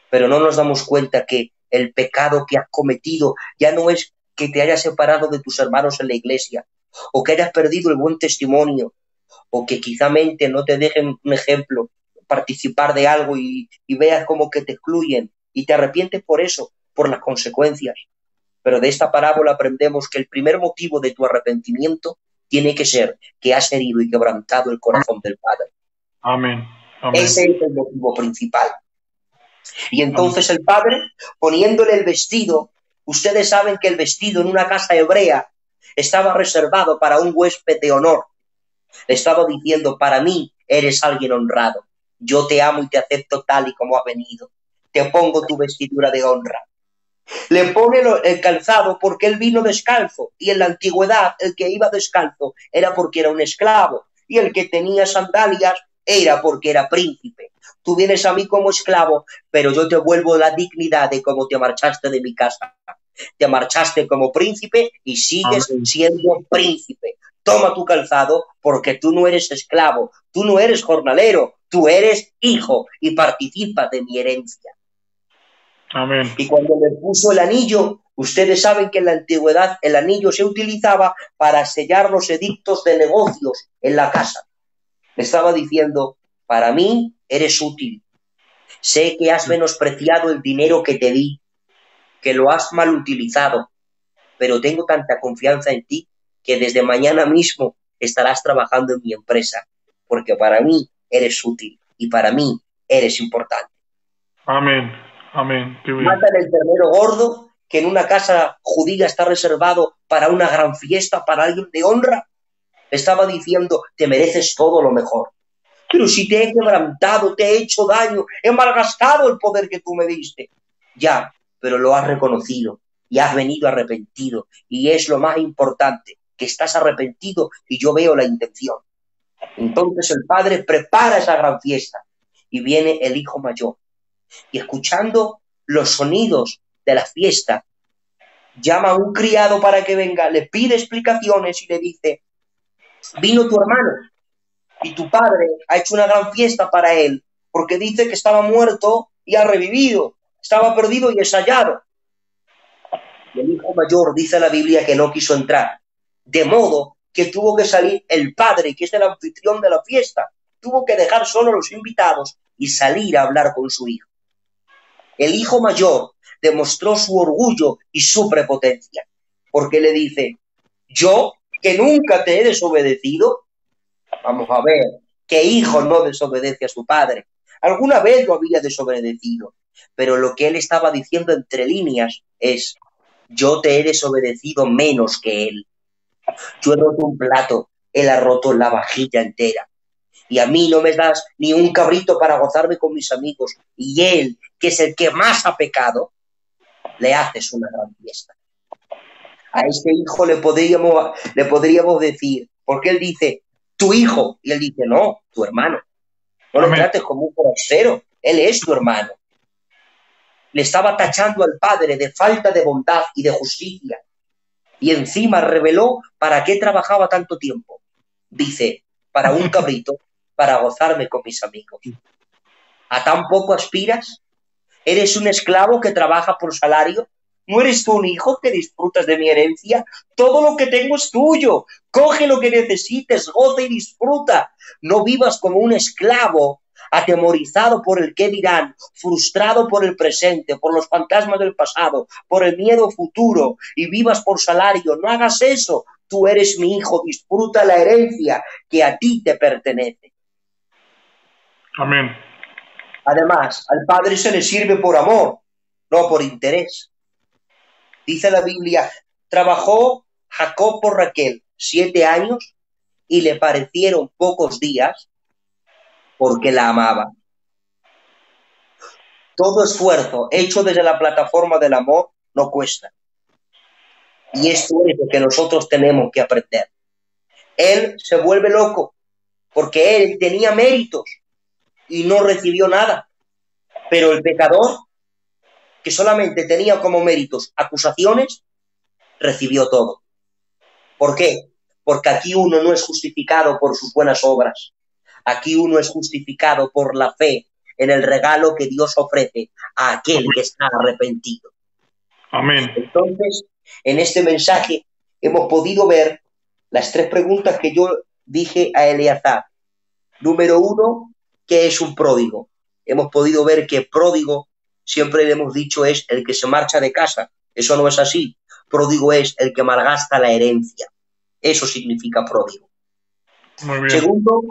pero no nos damos cuenta que el pecado que has cometido ya no es que te hayas separado de tus hermanos en la iglesia, o que hayas perdido el buen testimonio, o que quizá no te dejen un ejemplo, participar de algo y veas como que te excluyen y te arrepientes por eso, por las consecuencias. Pero de esta parábola aprendemos que el primer motivo de tu arrepentimiento tiene que ser que has herido y quebrantado el corazón del Padre. Amén. Amén. Ese es el motivo principal. Y entonces el Padre, poniéndole el vestido, ustedes saben que el vestido en una casa hebrea estaba reservado para un huésped de honor. Le estaba diciendo, para mí eres alguien honrado. Yo te amo y te acepto tal y como has venido. Te pongo tu vestidura de honra. Le pone el calzado porque él vino descalzo. Y en la antigüedad el que iba descalzo era porque era un esclavo. Y el que tenía sandalias era porque era príncipe. Tú vienes a mí como esclavo, pero yo te vuelvo la dignidad de cómo te marchaste de mi casa. Te marchaste como príncipe y sigues siendo príncipe. Toma tu calzado porque tú no eres esclavo, tú no eres jornalero, tú eres hijo y participas de mi herencia. Amén. Y cuando le puso el anillo, ustedes saben que en la antigüedad el anillo se utilizaba para sellar los edictos de negocios en la casa. Le estaba diciendo, para mí eres útil. Sé que has menospreciado el dinero que te di, que lo has mal utilizado, pero tengo tanta confianza en ti que desde mañana mismo estarás trabajando en mi empresa, porque para mí eres útil y para mí eres importante. Amén. Amén. Qué bien. Matan el ternero gordo, que en una casa judía está reservado para una gran fiesta, para alguien de honra. Estaba diciendo, te mereces todo lo mejor. Pero si te he quebrantado, te he hecho daño, he malgastado el poder que tú me diste. Ya, pero lo has reconocido y has venido arrepentido. Y es lo más importante, que estás arrepentido y yo veo la intención. Entonces el padre prepara esa gran fiesta y viene el hijo mayor. Y escuchando los sonidos de la fiesta, llama a un criado para que venga, le pide explicaciones y le dice, vino tu hermano y tu padre ha hecho una gran fiesta para él, porque dice que estaba muerto y ha revivido, estaba perdido y es hallado. Y el hijo mayor, dice la Biblia, que no quiso entrar, de modo que tuvo que salir el padre, que es el anfitrión de la fiesta, tuvo que dejar solo a los invitados y salir a hablar con su hijo. El hijo mayor demostró su orgullo y su prepotencia, porque le dice, Yo, que nunca te he desobedecido. Vamos a ver, ¿qué hijo no desobedece a su padre? Alguna vez lo había desobedecido, pero lo que él estaba diciendo entre líneas es: yo te he desobedecido menos que él. Yo he roto un plato, él ha roto la vajilla entera. Y a mí no me das ni un cabrito para gozarme con mis amigos. Y él, que es el que más ha pecado, le haces una gran fiesta. A este hijo le podríamos decir, porque él dice, tu hijo, y él dice, no, tu hermano. No le trates como un forastero, él es tu hermano. Le estaba tachando al padre de falta de bondad y de justicia. Y encima reveló para qué trabajaba tanto tiempo. Dice, para un cabrito, para gozarme con mis amigos. ¿A tan poco aspiras? ¿Eres un esclavo que trabaja por salario? ¿No eres tú un hijo que disfrutas de mi herencia? Todo lo que tengo es tuyo. Coge lo que necesites, goza y disfruta. No vivas como un esclavo, atemorizado por el qué dirán, frustrado por el presente, por los fantasmas del pasado, por el miedo futuro, y vivas por salario. No hagas eso. Tú eres mi hijo, disfruta la herencia que a ti te pertenece. Amén. Además, al padre se le sirve por amor, no por interés. Dice la Biblia, trabajó Jacob por Raquel 7 años y le parecieron pocos días porque la amaba. Todo esfuerzo hecho desde la plataforma del amor no cuesta. Y esto es lo que nosotros tenemos que aprender. Él se vuelve loco porque él tenía méritos y no recibió nada. Pero el pecador, que solamente tenía como méritos acusaciones, recibió todo. ¿Por qué? Porque aquí uno no es justificado por sus buenas obras. Aquí uno es justificado por la fe en el regalo que Dios ofrece a aquel que está arrepentido. Amén. Entonces, en este mensaje hemos podido ver las 3 preguntas que yo dije a Eleazar. Número 1, ¿qué es un pródigo? Hemos podido ver que pródigo, siempre le hemos dicho, es el que se marcha de casa. Eso no es así. Pródigo es el que malgasta la herencia. Eso significa pródigo. Muy bien. Segundo,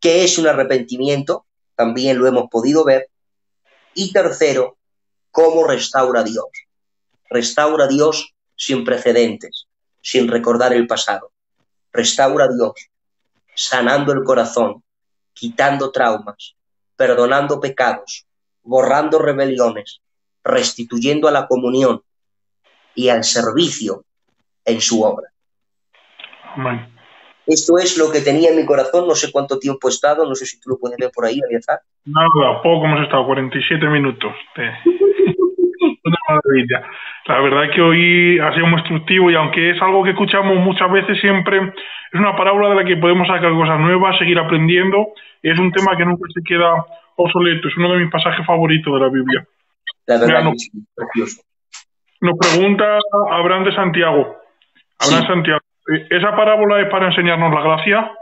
¿qué es un arrepentimiento? También lo hemos podido ver. Y tercero, ¿cómo restaura Dios? Restaura Dios sin precedentes, sin recordar el pasado. Restaura Dios sanando el corazón, quitando traumas, perdonando pecados, borrando rebeliones, restituyendo a la comunión y al servicio en su obra. Amén. Esto es lo que tenía en mi corazón, no sé cuánto tiempo he estado, no sé si tú lo puedes ver por ahí, Eleazar. Nada, poco hemos estado, 47 minutos. Una maravilla. La verdad que hoy ha sido muy instructivo y aunque es algo que escuchamos muchas veces, siempre es una parábola de la que podemos sacar cosas nuevas, seguir aprendiendo. Es un tema que nunca se queda obsoleto. Es uno de mis pasajes favoritos de la Biblia. La verdad Mira, que sí, precioso. nos pregunta Abraham de Santiago. Abraham Sí. Santiago, ¿esa parábola es para enseñarnos la gracia?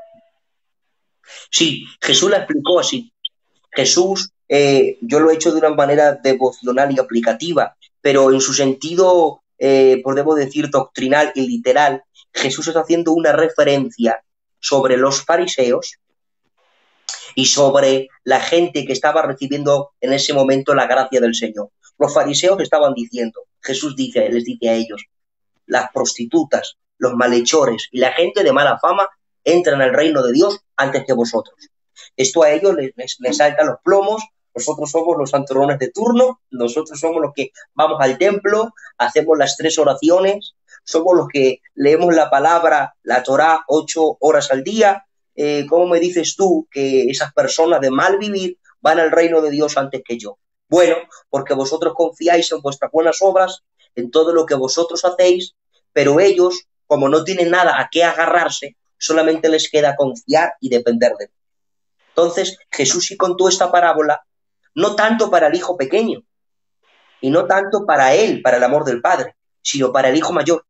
Sí, Jesús la explicó así. Jesús, yo lo he hecho de una manera devocional y aplicativa, pero en su sentido, podemos decir, doctrinal y literal, Jesús está haciendo una referencia sobre los fariseos y sobre la gente que estaba recibiendo en ese momento la gracia del Señor. Los fariseos estaban diciendo, Jesús les dice a ellos, las prostitutas, los malhechores y la gente de mala fama entran al reino de Dios antes que vosotros. Esto a ellos les salta los plomos. Nosotros somos los santurrones de turno, nosotros somos los que vamos al templo, hacemos las 3 oraciones, somos los que leemos la palabra, la Torá, 8 horas al día. ¿Cómo me dices tú que esas personas de mal vivir van al reino de Dios antes que yo? Bueno, porque vosotros confiáis en vuestras buenas obras, en todo lo que vosotros hacéis, pero ellos, como no tienen nada a qué agarrarse, solamente les queda confiar y depender de mí. Entonces, Jesús sí contó esta parábola, no tanto para el hijo pequeño, y no tanto para él, para el amor del padre, sino para el hijo mayor,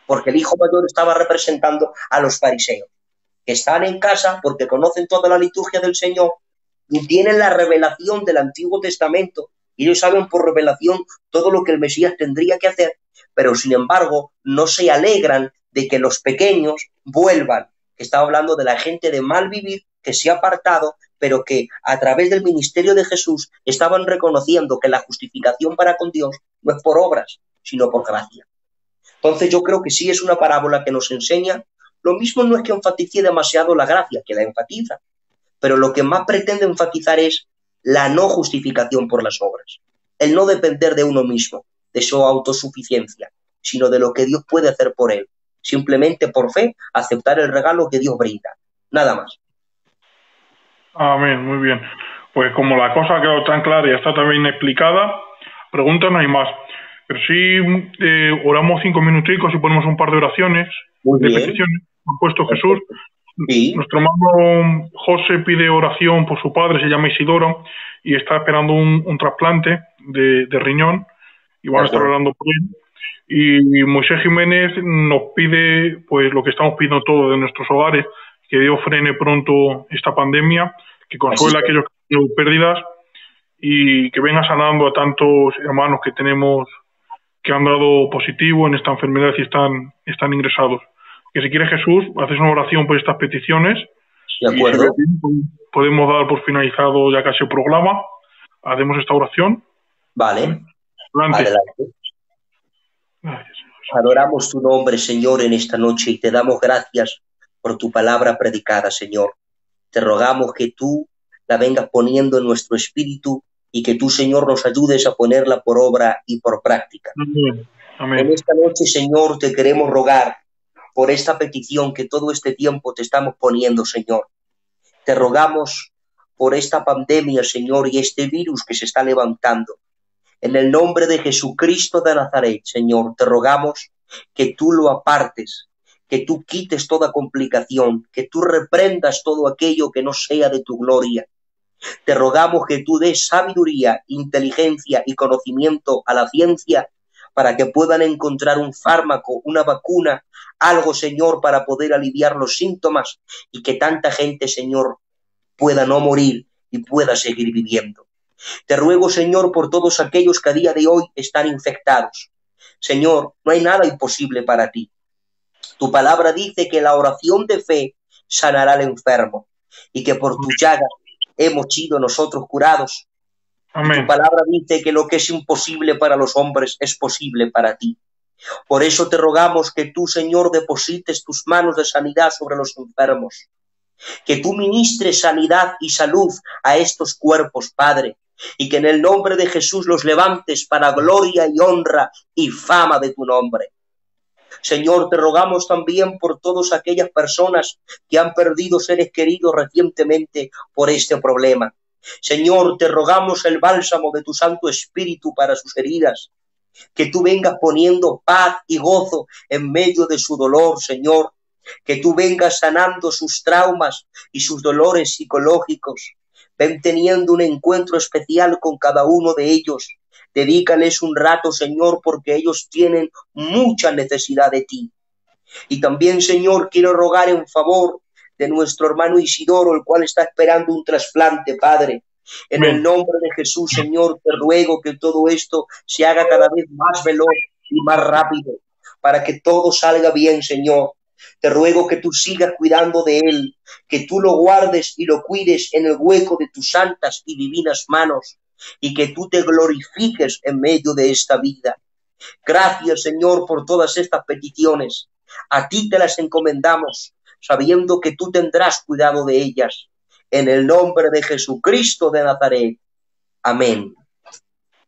porque el hijo mayor estaba representando a los fariseos, que están en casa porque conocen toda la liturgia del Señor y tienen la revelación del Antiguo Testamento, y ellos saben por revelación todo lo que el Mesías tendría que hacer, pero sin embargo no se alegran de que los pequeños vuelvan, que estaba hablando de la gente de mal vivir, que se ha apartado, pero que a través del ministerio de Jesús estaban reconociendo que la justificación para con Dios no es por obras, sino por gracia. Entonces yo creo que sí es una parábola que nos enseña, lo mismo no es que enfatice demasiado la gracia, que la enfatiza, pero lo que más pretende enfatizar es la no justificación por las obras, el no depender de uno mismo, de su autosuficiencia, sino de lo que Dios puede hacer por él, simplemente por fe aceptar el regalo que Dios brinda, nada más. Amén, muy bien. Pues como la cosa ha quedado tan clara y está también explicada, preguntas no hay más. Pero sí oramos 5 minuticos y ponemos un par de oraciones, Muy de bien. peticiones. Han puesto Jesús. Sí. Nuestro hermano José pide oración por su padre, se llama Isidoro, y está esperando un trasplante de riñón, y van a estar orando por él. Y Moisés Jiménez nos pide pues lo que estamos pidiendo todos de nuestros hogares, que Dios frene pronto esta pandemia, que consuele a aquellos que tienen pérdidas y que venga sanando a tantos hermanos que tenemos que han dado positivo en esta enfermedad y están ingresados. Que si quiere Jesús, haces una oración por estas peticiones. De acuerdo. Y si podemos dar por finalizado ya casi el programa. Hacemos esta oración. Vale. Adelante. Gracias. Adoramos tu nombre, Señor, en esta noche y te damos gracias por tu palabra predicada, Señor. Te rogamos que tú la vengas poniendo en nuestro espíritu y que tú, Señor, nos ayudes a ponerla por obra y por práctica. Amén. Amén. En esta noche, Señor, te queremos rogar por esta petición que todo este tiempo te estamos poniendo, Señor. Te rogamos por esta pandemia, Señor, y este virus que se está levantando. En el nombre de Jesucristo de Nazaret, Señor, te rogamos que tú lo apartes, que tú quites toda complicación, que tú reprendas todo aquello que no sea de tu gloria. Te rogamos que tú des sabiduría, inteligencia y conocimiento a la ciencia para que puedan encontrar un fármaco, una vacuna, algo, Señor, para poder aliviar los síntomas y que tanta gente, Señor, pueda no morir y pueda seguir viviendo. Te ruego, Señor, por todos aquellos que a día de hoy están infectados. Señor, no hay nada imposible para ti. Tu palabra dice que la oración de fe sanará al enfermo y que por tus llagas hemos sido nosotros curados. Amén. Tu palabra dice que lo que es imposible para los hombres es posible para ti. Por eso te rogamos que tú, Señor, deposites tus manos de sanidad sobre los enfermos. Que tú ministres sanidad y salud a estos cuerpos, Padre, y que en el nombre de Jesús los levantes para gloria y honra y fama de tu nombre. Señor, te rogamos también por todas aquellas personas que han perdido seres queridos recientemente por este problema. Señor, te rogamos el bálsamo de tu Santo Espíritu para sus heridas, que tú vengas poniendo paz y gozo en medio de su dolor, Señor, que tú vengas sanando sus traumas y sus dolores psicológicos. Ven teniendo un encuentro especial con cada uno de ellos. Dedícales un rato, Señor, porque ellos tienen mucha necesidad de ti. Y también, Señor, quiero rogar en favor de nuestro hermano Isidoro, el cual está esperando un trasplante, Padre. En el nombre de Jesús, Señor, te ruego que todo esto se haga cada vez más veloz y más rápido, para que todo salga bien, Señor. Te ruego que tú sigas cuidando de él, que tú lo guardes y lo cuides en el hueco de tus santas y divinas manos, y que tú te glorifiques en medio de esta vida. Gracias, Señor, por todas estas peticiones. A ti te las encomendamos, sabiendo que tú tendrás cuidado de ellas. En el nombre de Jesucristo de Nazaret. Amén.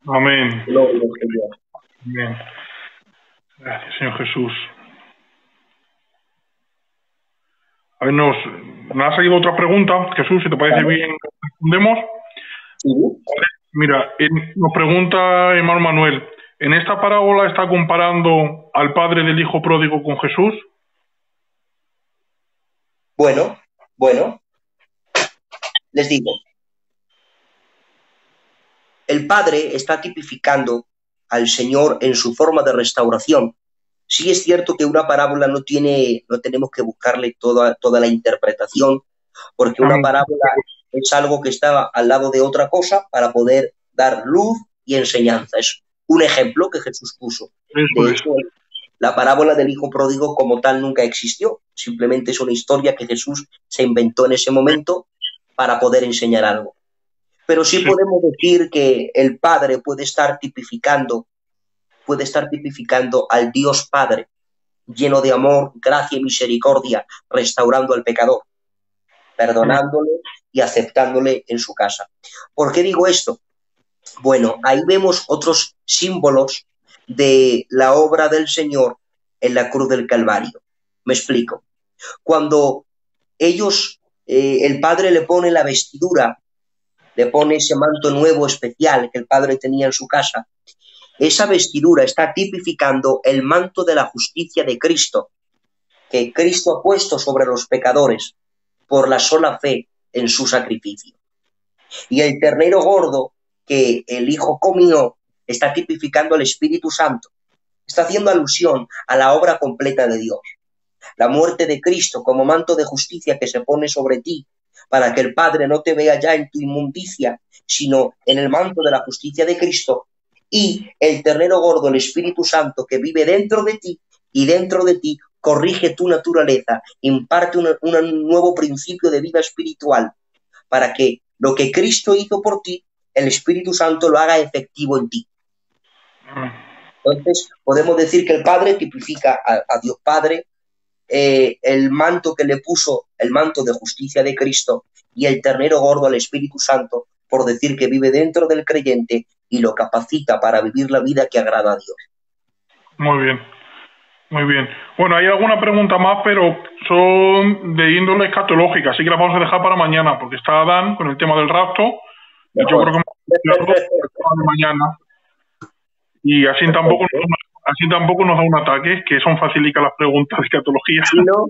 Amén. Gloria al Señor. Amén. Gracias, Señor Jesús. A ver, nos ha salido otra pregunta. Jesús, si te parece bien, respondemos. Sí. Mira, nos pregunta hermano Manuel, ¿en esta parábola está comparando al padre del hijo pródigo con Jesús? Bueno, les digo, el Padre está tipificando al Señor en su forma de restauración. Sí es cierto que una parábola no tenemos que buscarle toda la interpretación, porque una parábola es algo que está al lado de otra cosa para poder dar luz y enseñanza. Es un ejemplo que Jesús puso. De hecho, la parábola del hijo pródigo como tal nunca existió. Simplemente es una historia que Jesús se inventó en ese momento para poder enseñar algo. Pero sí podemos decir que el Padre puede estar tipificando al Dios Padre, lleno de amor, gracia y misericordia, restaurando al pecador, perdonándole y aceptándole en su casa. ¿Por qué digo esto? Bueno, ahí vemos otros símbolos de la obra del Señor en la cruz del Calvario. Me explico. Cuando el Padre le pone la vestidura, le pone ese manto nuevo especial que el Padre tenía en su casa, esa vestidura está tipificando el manto de la justicia de Cristo, que Cristo ha puesto sobre los pecadores por la sola fe en su sacrificio. Y el ternero gordo que el Hijo comió está tipificando al Espíritu Santo. Está haciendo alusión a la obra completa de Dios. La muerte de Cristo como manto de justicia que se pone sobre ti para que el Padre no te vea ya en tu inmundicia, sino en el manto de la justicia de Cristo. Y el ternero gordo, el Espíritu Santo, que vive dentro de ti y dentro de ti corrige tu naturaleza, imparte un nuevo principio de vida espiritual para que lo que Cristo hizo por ti, el Espíritu Santo lo haga efectivo en ti. Entonces, podemos decir que el Padre tipifica a Dios Padre, el manto que le puso, el manto de justicia de Cristo, y el ternero gordo al Espíritu Santo, por decir que vive dentro del creyente y lo capacita para vivir la vida que agrada a Dios. Muy bien, muy bien. Bueno, hay alguna pregunta más, pero son de índole escatológica, así que las vamos a dejar para mañana, porque está Adán con el tema del rapto. Yo creo que mañana. Y así tampoco nos da un ataque, que son facilitas las preguntas de escatología. ¿Sí, no?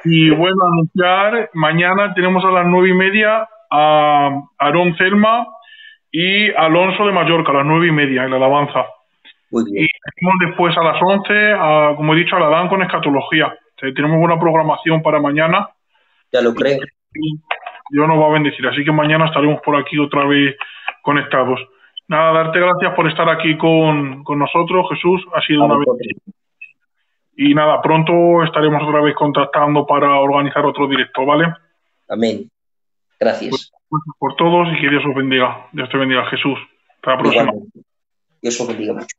Y bueno, anunciar, mañana tenemos a las 9:30 a Aarón Celma y Alonso de Mallorca, a las 9:30 en la alabanza. Muy bien. Y tenemos después a las 11, como he dicho, a la Dan con escatología. O sea, tenemos buena programación para mañana. Ya lo creo. Dios nos va a bendecir, así que mañana estaremos por aquí otra vez conectados. Nada, darte gracias por estar aquí con nosotros, Jesús. Ha sido una bendición. Y nada, pronto estaremos otra vez contactando para organizar otro directo, ¿vale? Amén. Gracias. Pues, por todos y que Dios os bendiga. Dios te bendiga, Jesús. Hasta la próxima. Igualmente. Dios os bendiga mucho.